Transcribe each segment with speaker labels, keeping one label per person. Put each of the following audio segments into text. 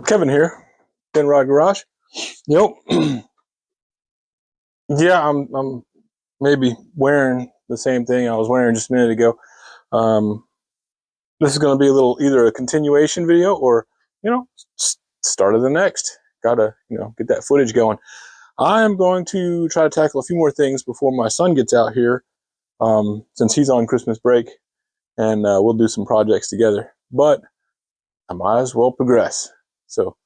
Speaker 1: Kevin here, Ken Rod Garage. Yeah, I'm maybe wearing the same thing I was wearing just a minute ago. Um, this is going to be either a continuation video or, start of the next. Gotta, get that footage going. I am going to try to tackle a few more things before my son gets out here, since he's on Christmas break, and we'll do some projects together. But I might as well progress. So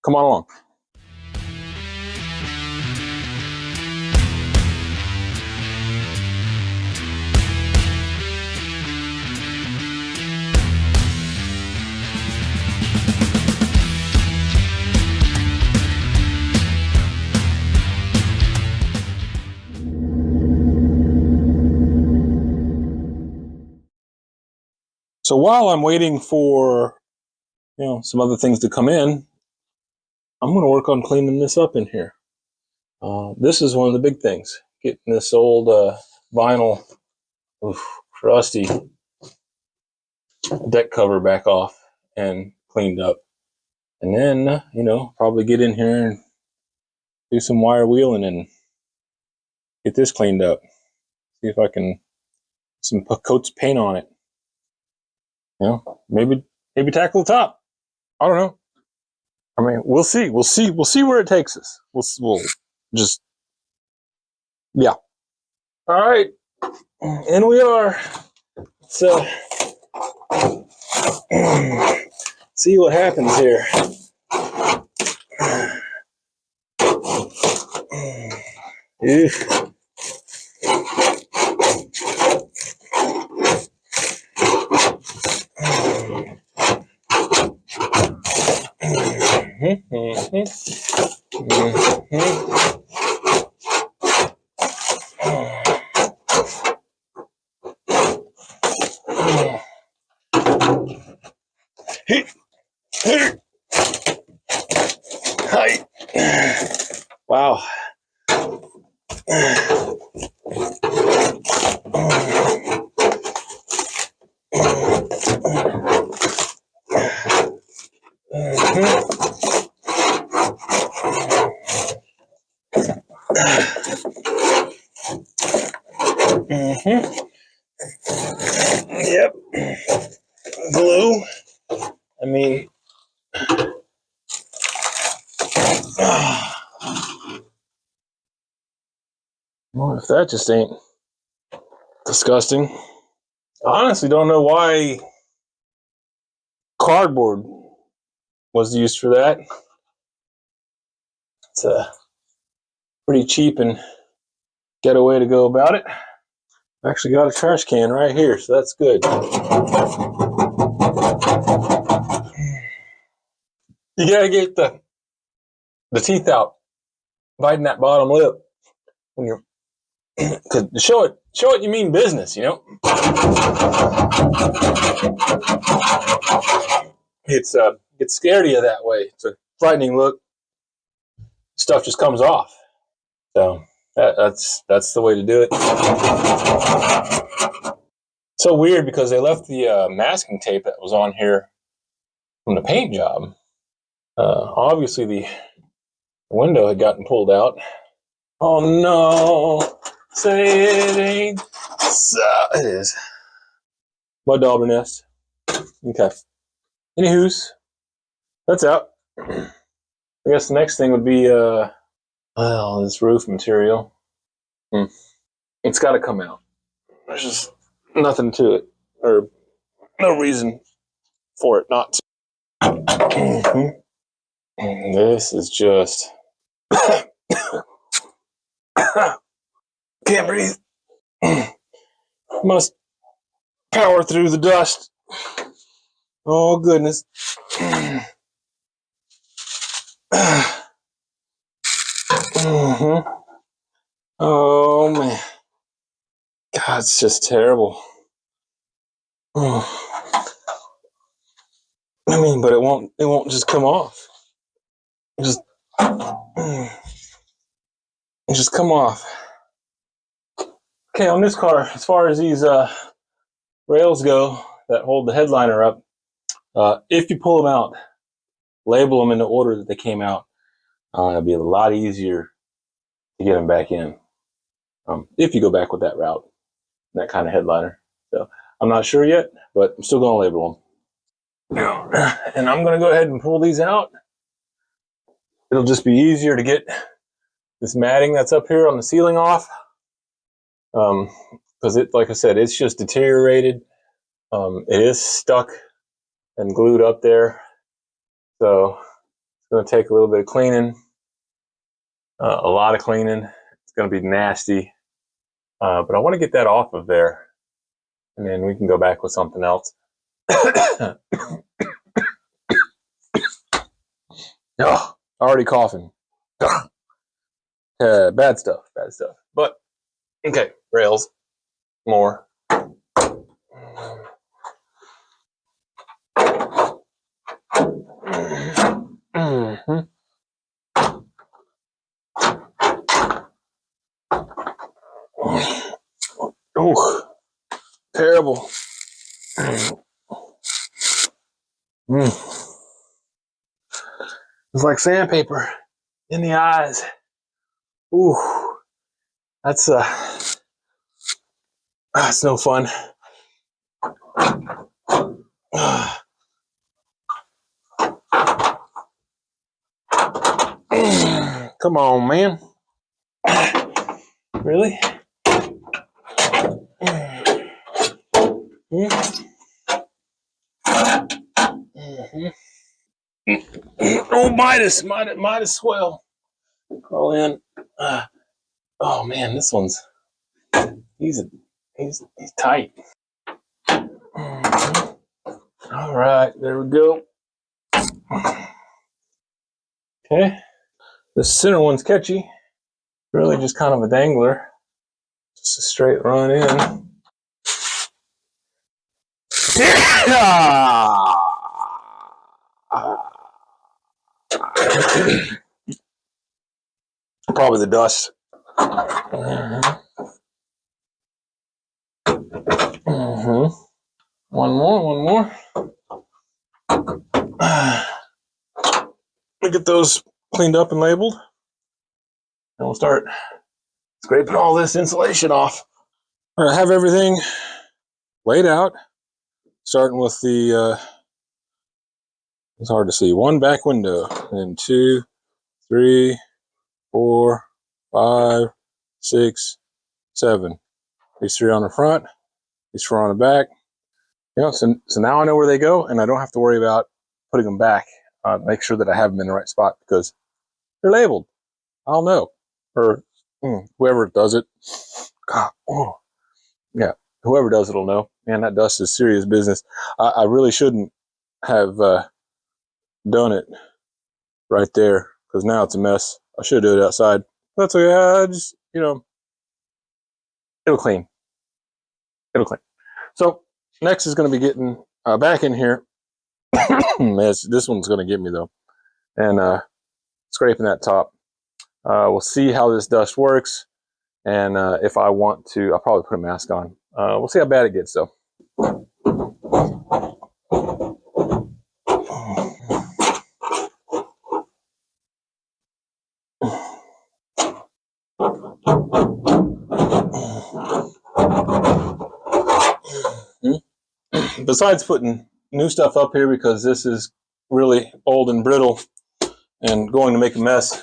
Speaker 1: come on along. So while I'm waiting for, some other things to come in, I'm going to work on cleaning this up in here. This is one of the big things, getting this old vinyl, crusty deck cover back off and cleaned up. And then, probably get in here and do some wire wheeling and get this cleaned up. See if I can some coats of paint on it. Maybe tackle the top. I don't know. I mean, we'll see. We'll see where it takes us. We'll just, yeah. All right, and we are. So, see what happens here. Hi. Wow. Yep. Glue. I mean, well, if that just ain't disgusting. I honestly don't know why cardboard was used for that. It's a pretty cheap and get a way to go about it. I actually got a trash can right here, so that's good. You gotta get the teeth out, biting that bottom lip when you're, cause show it you mean business, It's gets scared of you that way. It's a frightening look. Stuff just comes off. So that's the way to do it. So weird because they left the masking tape that was on here from the paint job. Obviously the window had gotten pulled out. Oh no! Say it ain't so. It is. Mud dauber nest. Okay. Anywho's, that's out. I guess the next thing would be this roof material. It's got to come out. There's just nothing to it, or no reason for it not to. This is just can't breathe. Must power through the dust. Oh goodness. Oh man. God, it's just terrible. I mean, but it won't just come off. It just come off. Okay, on this car, as far as these rails go that hold the headliner up, if you pull them out, label them in the order that they came out, it'll be a lot easier to get them back in. If you go back with that route, that kind of headliner. So I'm not sure yet, but I'm still going to label them. And I'm going to go ahead and pull these out. It'll just be easier to get this matting that's up here on the ceiling off. Because it, like I said, it's just deteriorated. It is stuck and glued up there. So it's going to take a little bit of cleaning, a lot of cleaning. It's going to be nasty. But I want to get that off of there. And then we can go back with something else. Oh, already coughing. Bad stuff. But, okay, rails. More. Mm-hmm. Oh, terrible. It's like sandpaper in the eyes. Ooh, that's no fun. Come on, man. Really? Oh, Midas swell. Crawl in. Oh man, this one's he's tight. All right, there we go. Okay, the center one's catchy. Really, just kind of a dangler. Just a straight run in. Probably the dust. One more. We get those cleaned up and labeled, and we'll start scraping all this insulation off. All right, I have everything laid out, starting with the, it's hard to see, one back window, and 2, 3, 4, 5, 6, 7. These 3 on the front, these 4 on the back. You know, so now I know where they go, and I don't have to worry about putting them back. Make sure that I have them in the right spot because they're labeled. I'll know, or whoever does it. God, yeah, whoever does it will know. Man, that dust is serious business. I really shouldn't have done it right there because now it's a mess. I should do it outside. That's okay. I just, you know, it'll clean. So next is going to be getting back in here. This one's going to get me though, and scraping that top. We'll see how this dust works, and if I want to, I'll probably put a mask on. We'll see how bad it gets though. Besides putting new stuff up here because this is really old and brittle and going to make a mess,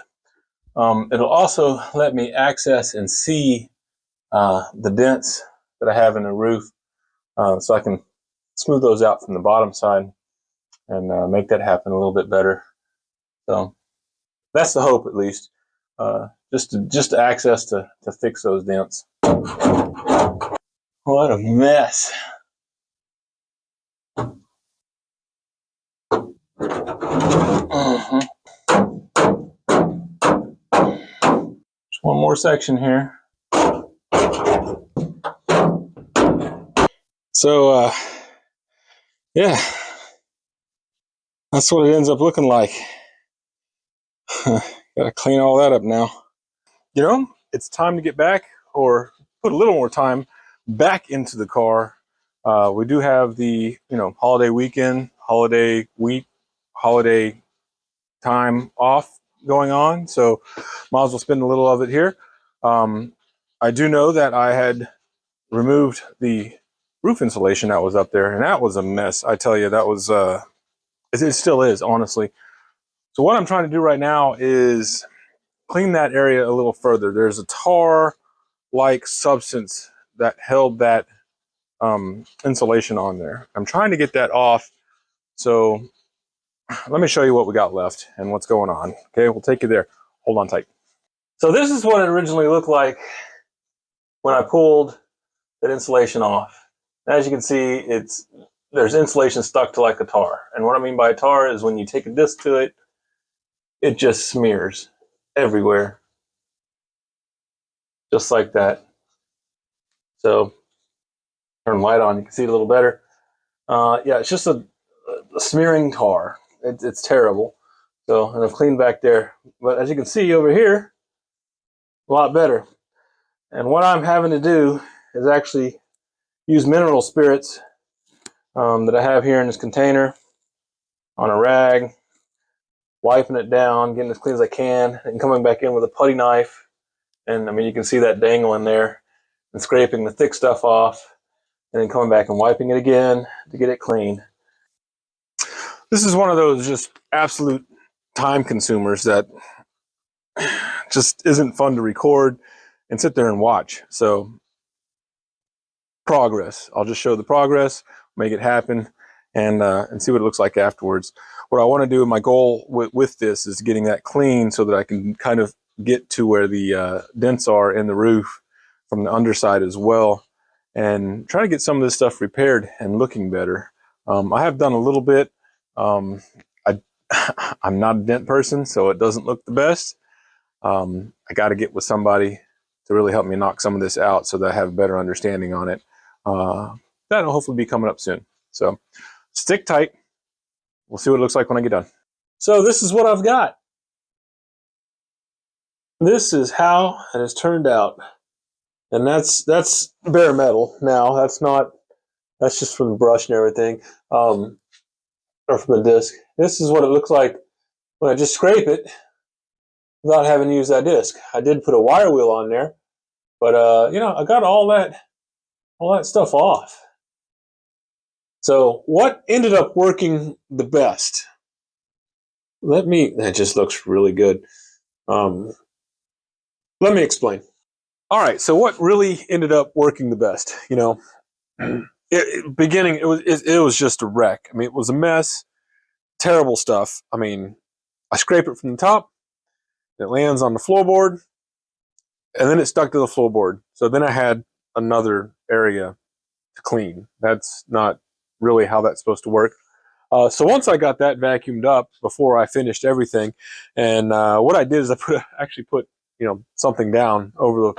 Speaker 1: it'll also let me access and see the dents that I have in the roof, so I can smooth those out from the bottom side and make that happen a little bit better. So that's the hope, at least, just access to fix those dents. What a mess. Just one more section here. So, yeah, that's what it ends up looking like. Gotta clean all that up now. You know, it's time to get back, or put a little more time back into the car. We do have the, holiday weekend, holiday week, holiday time off going on, so might as well spend a little of it here. I do know that I had removed the roof insulation that was up there, and that was a mess. I tell you, that was it still is, honestly. So what I'm trying to do right now is clean that area a little further. There's a tar-like substance that held that insulation on there. I'm trying to get that off. So let me show you what we got left and what's going on. Okay, we'll take you there. Hold on tight. So this is what it originally looked like when I pulled that insulation off. As you can see, there's insulation stuck to like a tar. And what I mean by tar is when you take a disc to it, it just smears everywhere. Just like that. So turn the light on, you can see it a little better. Yeah, it's just a smearing tar. It's terrible. So, and I've cleaned back there. But as you can see over here, a lot better. And what I'm having to do is actually use mineral spirits that I have here in this container on a rag, wiping it down, getting as clean as I can, and coming back in with a putty knife. And I mean, you can see that dangling there, and scraping the thick stuff off, and then coming back and wiping it again to get it clean. This is one of those just absolute time consumers that just isn't fun to record and sit there and watch. So progress. I'll just show the progress, make it happen, and see what it looks like afterwards. What I want to do, my goal with this is getting that clean so that I can kind of get to where the dents are in the roof from the underside as well, and try to get some of this stuff repaired and looking better. I have done a little bit. I'm not a dent person, so it doesn't look the best. I got to get with somebody to really help me knock some of this out so that I have a better understanding on it. That'll hopefully be coming up soon. So stick tight. We'll see what it looks like when I get done. So this is what I've got. This is how it has turned out. And that's bare metal now. That's just from the brush and everything. Or from the disc. This is what it looks like when I just scrape it without having to use that disc. I did put a wire wheel on there, but I got all that stuff off. So what ended up working the best? That just looks really good. Let me explain. All right, so what really ended up working the best? Beginning, it was just a wreck. I mean, it was a mess, terrible stuff. I mean, I scrape it from the top, it lands on the floorboard, and then it stuck to the floorboard. So then I had another area to clean. That's not really how that's supposed to work. So once I got that vacuumed up before I finished everything, and what I did is I actually put something down over the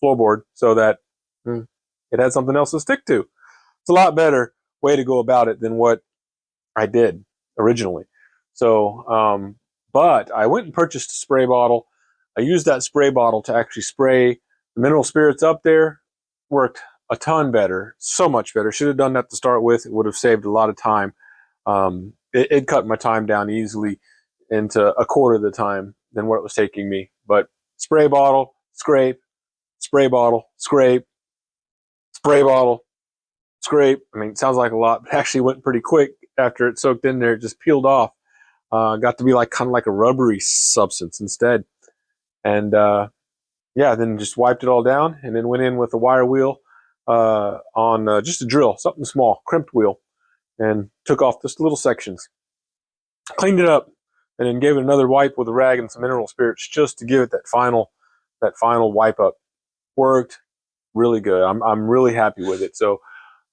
Speaker 1: floorboard so that it had something else to stick to. It's a lot better way to go about it than what I did originally. So, but I went and purchased a spray bottle. I used that spray bottle to actually spray the mineral spirits up there. Worked a ton better, so much better. Should have done that to start with. It would have saved a lot of time. It cut my time down easily into a quarter of the time than what it was taking me. But spray bottle, scrape, spray bottle, scrape, spray bottle, scrape. I mean, it sounds like a lot, but it actually went pretty quick after it soaked in there. It just peeled off. Got to be kind of like a rubbery substance instead. And then just wiped it all down and then went in with a wire wheel on just a drill, something small, crimped wheel, and took off just little sections. Cleaned it up and then gave it another wipe with a rag and some mineral spirits just to give it that final wipe up. Worked really good. I'm really happy with it. So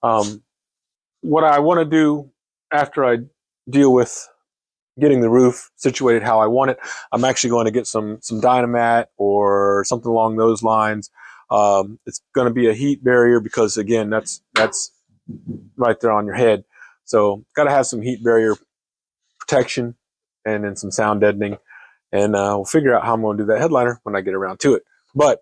Speaker 1: what I want to do after I deal with getting the roof situated how I want it, I'm actually going to get some Dynamat or something along those lines. It's going to be a heat barrier because again, that's right there on your head. So got to have some heat barrier protection and then some sound deadening. And we'll figure out how I'm going to do that headliner when I get around to it. But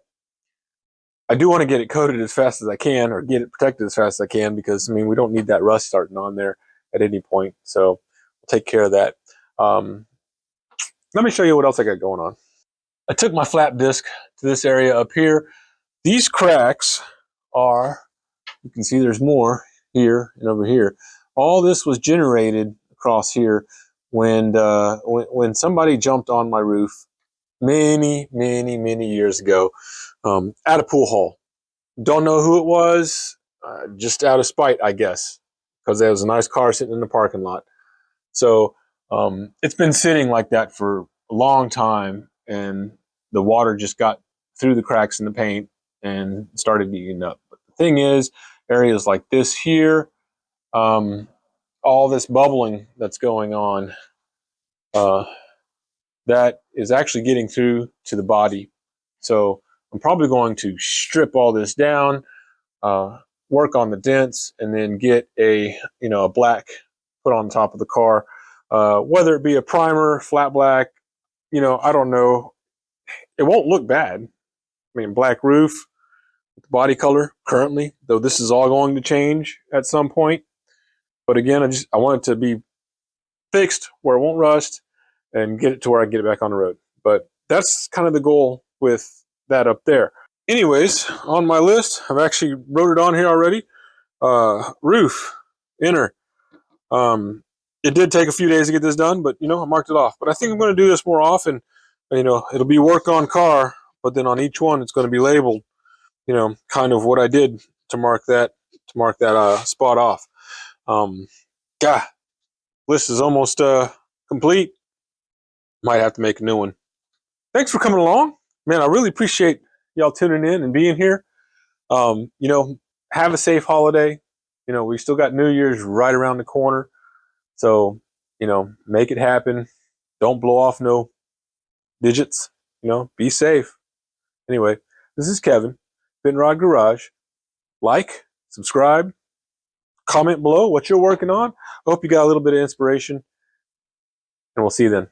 Speaker 1: I do want to get it coated as fast as I can, or get it protected as fast as I can, because I mean, we don't need that rust starting on there at any point. So we'll take care of that. let me show you what else I got going on. I took my flap disc to this area up here. These cracks are, you can see there's more here and over here. All this was generated across here when somebody jumped on my roof many years ago at a pool hall. Don't know who it was, just out of spite, I guess, because there was a nice car sitting in the parking lot. So it's been sitting like that for a long time, and the water just got through the cracks in the paint and started eating up. But the thing is, areas like this here, all this bubbling that's going on, that is actually getting through to the body. So I'm probably going to strip all this down, work on the dents, and then get a black put on top of the car. Whether it be a primer, flat black, I don't know. It won't look bad. I mean, black roof, body color currently, though this is all going to change at some point. But again, I want it to be fixed where it won't rust and get it to where I can get it back on the road. But that's kind of the goal with that up there. Anyways, on my list, I've actually wrote it on here already. Roof, inner. It did take a few days to get this done, but I marked it off. But I think I'm going to do this more often. It'll be work on car, but then on each one it's going to be labeled, kind of what I did to mark that spot off. God, list is almost complete. Might have to make a new one. Thanks for coming along, man. I really appreciate y'all tuning in and being here. Have a safe holiday. We still got New Year's right around the corner. So, make it happen. Don't blow off no digits. Be safe. Anyway, this is Kevin, Finrod Garage. Like, subscribe, comment below what you're working on. I hope you got a little bit of inspiration, and we'll see you then.